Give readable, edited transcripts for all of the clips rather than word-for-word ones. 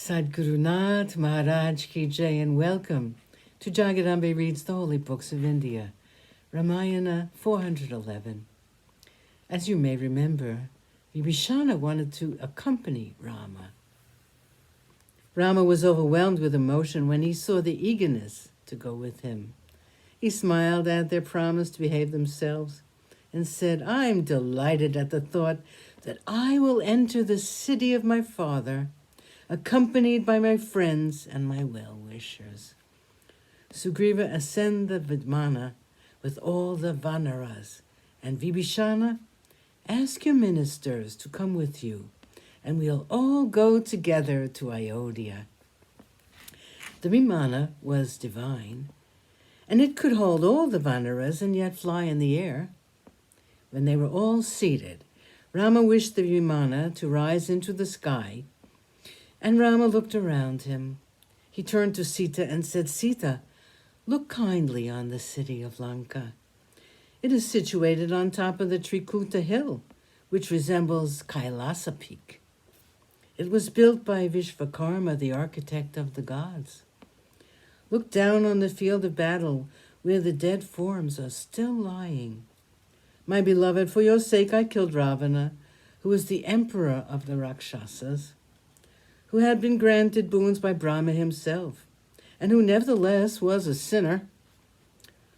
Sadhguru Nath Maharaj Ki Jai, and welcome to Jagadambe Reads the Holy Books of India, Ramayana411. As you may remember, Vibhishana wanted to accompany Rama. Rama was overwhelmed with emotion when he saw the eagerness to go with him. He smiled at their promise to behave themselves and said, "I'm delighted at the thought that I will enter the city of my father, accompanied by my friends and my well-wishers." Sugriva ascended the Vimana with all the Vanaras, and Vibhishana, "Ask your ministers to come with you, and we'll all go together to Ayodhya." The Vimana was divine, and it could hold all the Vanaras and yet fly in the air. When they were all seated, Rama wished the Vimana to rise into the sky, and Rama looked around him. He turned to Sita and said, "Sita, look kindly on the city of Lanka. It is situated on top of the Trikuta hill, which resembles Kailasa peak. It was built by Vishvakarma, the architect of the gods. Look down on the field of battle where the dead forms are still lying. My beloved, for your sake I killed Ravana, who was the emperor of the Rakshasas, who had been granted boons by Brahma himself, and who nevertheless was a sinner.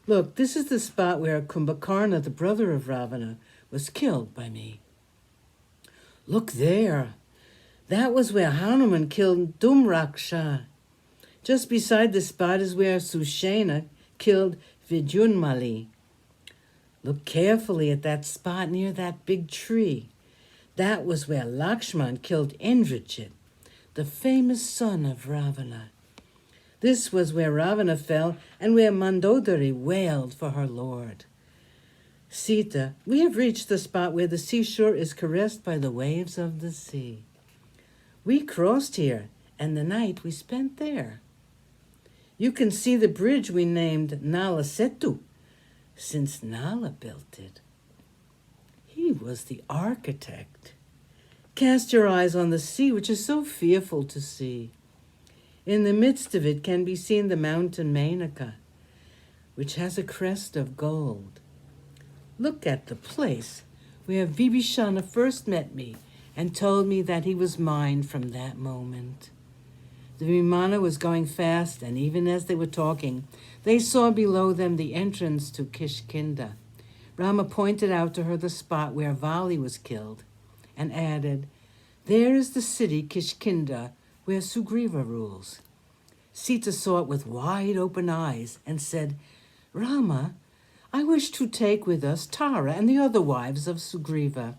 Look, this is the spot where Kumbhakarna, the brother of Ravana, was killed by me. Look there. That was where Hanuman killed Dhumraksha. Just beside the spot is where Sushena killed Vidyunmali. Look carefully at that spot near that big tree. That was where Lakshman killed Indrajit, the famous son of Ravana. This was where Ravana fell and where Mandodari wailed for her lord. Sita, we have reached the spot where the seashore is caressed by the waves of the sea. We crossed here, and the night we spent there. You can see the bridge we named Nala Setu, since Nala built it. He was the architect. Cast your eyes on the sea, which is so fearful to see. In the midst of it can be seen the mountain Menaka, which has a crest of gold. Look at the place where Vibhishana first met me and told me that he was mine from that moment. The Vimana was going fast, and even as they were talking, they saw below them the entrance to Kishkinda. Rama pointed out to her the spot where Vali was killed and added, "There is the city Kishkinda where Sugriva rules." Sita saw it with wide open eyes and said, "Rama, I wish to take with us Tara and the other wives of Sugriva,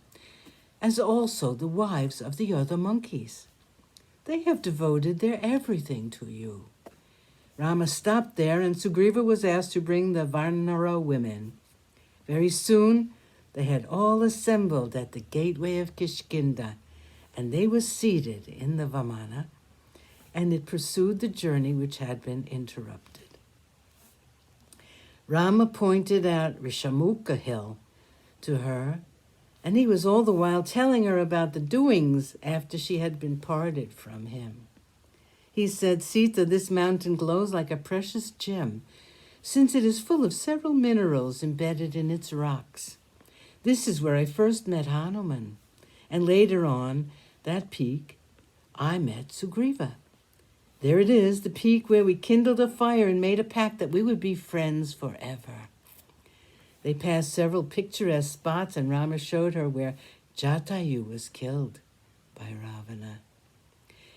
as also the wives of the other monkeys. They have devoted their everything to you." Rama stopped there, and Sugriva was asked to bring the Varnara women. Very soon, they had all assembled at the gateway of Kishkinda, and they were seated in the Vamana, and it pursued the journey which had been interrupted. Rama pointed out Rishamukha hill to her, and he was all the while telling her about the doings after she had been parted from him. He said, "Sita, this mountain glows like a precious gem, since it is full of several minerals embedded in its rocks. This is where I first met Hanuman, and later on that peak I met Sugriva. There it is, the peak where we kindled a fire and made a pact that we would be friends forever." They passed several picturesque spots, and Rama showed her where Jatayu was killed by Ravana.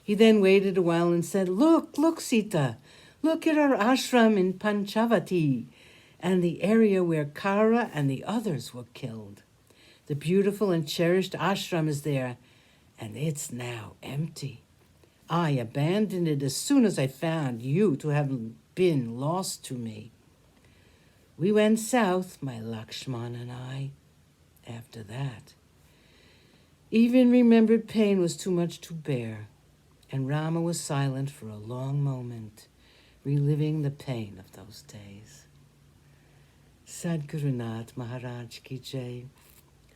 He then waited a while and said, Look, Sita, look at our ashram in Panchavati and the area where Kara and the others were killed. The beautiful and cherished ashram is there, and it's now empty. I abandoned it as soon as I found you to have been lost to me. We went south, my Lakshman and I, after that. Even remembered pain was too much to bear, and Rama was silent for a long moment, reliving the pain of those days. Sadhguru Nath Maharaj Ki Jai.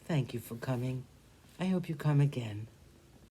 Thank you for coming. I hope you come again.